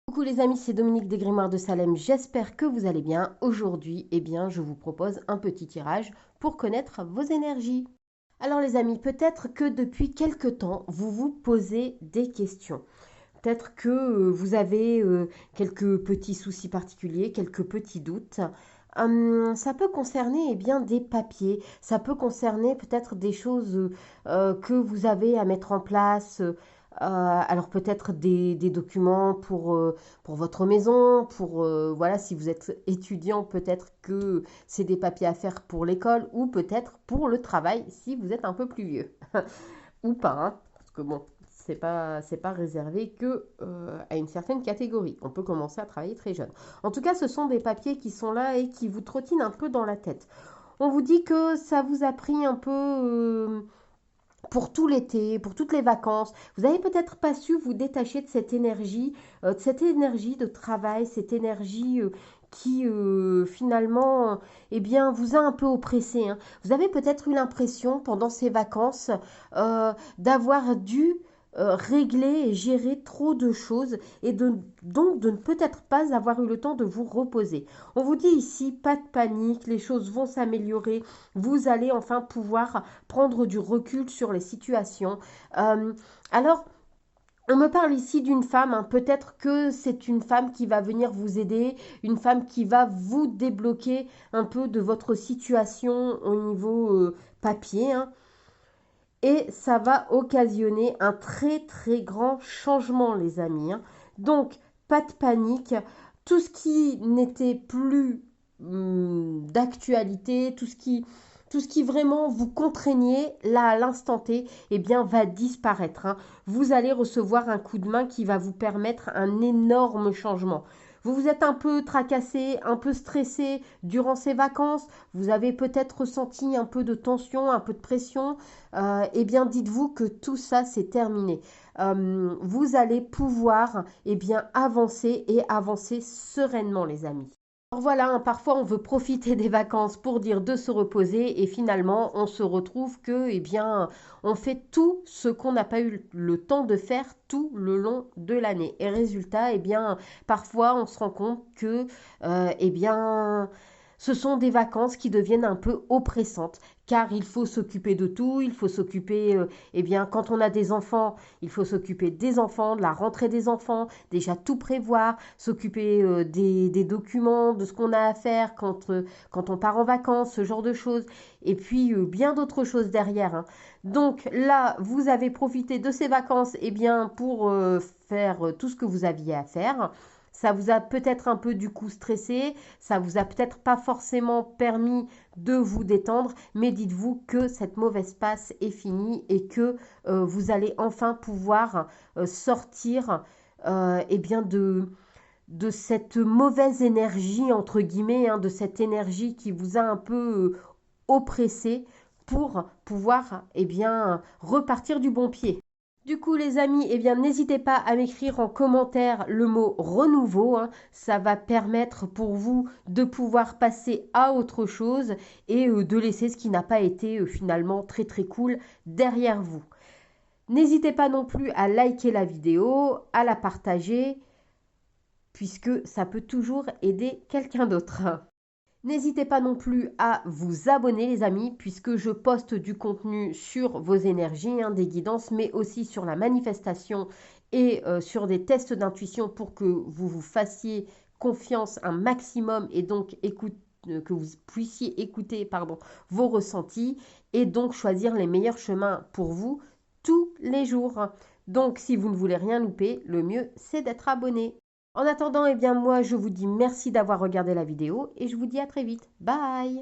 Coucou les amis, c'est Dominique des Grimoires de Salem, j'espère que vous allez bien. Aujourd'hui, je vous propose un petit tirage pour connaître vos énergies. Alors les amis, peut-être que depuis quelque temps, vous vous posez des questions. Peut-être que vous avez quelques petits soucis particuliers, quelques petits doutes. Ça peut concerner des papiers, ça peut concerner peut-être des choses que vous avez à mettre en place. Alors peut-être des documents pour votre maison, voilà, si vous êtes étudiant, peut-être que c'est des papiers à faire pour l'école ou peut-être pour le travail si vous êtes un peu plus vieux. Ou pas, hein, parce que bon, c'est pas réservé que à une certaine catégorie. On peut commencer à travailler très jeune. En tout cas, ce sont des papiers qui sont là et qui vous trottinent un peu dans la tête. On vous dit que ça vous a pris un peu pour tout l'été, pour toutes les vacances. Vous n'avez peut-être pas su vous détacher de cette énergie de travail, cette énergie qui finalement vous a un peu oppressé, hein. Vous avez peut-être eu l'impression pendant ces vacances d'avoir dû régler et gérer trop de choses et donc de ne peut-être pas avoir eu le temps de vous reposer. On vous dit ici, pas de panique, les choses vont s'améliorer, vous allez enfin pouvoir prendre du recul sur les situations. Euh, alors, on me parle ici d'une femme, hein. Peut-être que c'est une femme qui va venir vous aider, une femme qui va vous débloquer un peu de votre situation au niveau papier, hein. Et ça va occasionner un très très grand changement, les amis, hein. Donc, pas de panique. Tout ce qui n'était plus d'actualité, tout ce qui vraiment vous contraignait là à l'instant T, va disparaître, hein. Vous allez recevoir un coup de main qui va vous permettre un énorme changement. Vous vous êtes un peu tracassé, un peu stressé durant ces vacances. Vous avez peut-être ressenti un peu de tension, un peu de pression. Dites-vous que tout ça, c'est terminé. Vous allez pouvoir avancer et avancer sereinement, les amis. Alors voilà, hein, parfois on veut profiter des vacances pour dire de se reposer et finalement on se retrouve que on fait tout ce qu'on n'a pas eu le temps de faire tout le long de l'année. Et résultat, parfois on se rend compte que ce sont des vacances qui deviennent un peu oppressantes car il faut s'occuper de tout, il faut s'occuper, quand on a des enfants, il faut s'occuper des enfants, de la rentrée des enfants, déjà tout prévoir, s'occuper des documents, de ce qu'on a à faire quand on part en vacances, ce genre de choses, et puis bien d'autres choses derrière, hein. Donc là, vous avez profité de ces vacances pour faire tout ce que vous aviez à faire. Ça vous a peut-être un peu du coup stressé, ça vous a peut-être pas forcément permis de vous détendre, mais dites-vous que cette mauvaise passe est finie et que vous allez enfin pouvoir sortir de cette mauvaise énergie, entre guillemets, hein, de cette énergie qui vous a un peu oppressé pour pouvoir repartir du bon pied. Du coup, les amis, n'hésitez pas à m'écrire en commentaire le mot renouveau, hein. Ça va permettre pour vous de pouvoir passer à autre chose et de laisser ce qui n'a pas été finalement très très cool derrière vous. N'hésitez pas non plus à liker la vidéo, à la partager, puisque ça peut toujours aider quelqu'un d'autre. N'hésitez pas non plus à vous abonner les amis, puisque je poste du contenu sur vos énergies, hein, des guidances, mais aussi sur la manifestation et sur des tests d'intuition pour que vous vous fassiez confiance un maximum et donc que vous puissiez écouter vos ressentis et donc choisir les meilleurs chemins pour vous tous les jours. Donc si vous ne voulez rien louper, le mieux c'est d'être abonné. En attendant, moi, je vous dis merci d'avoir regardé la vidéo et je vous dis à très vite. Bye!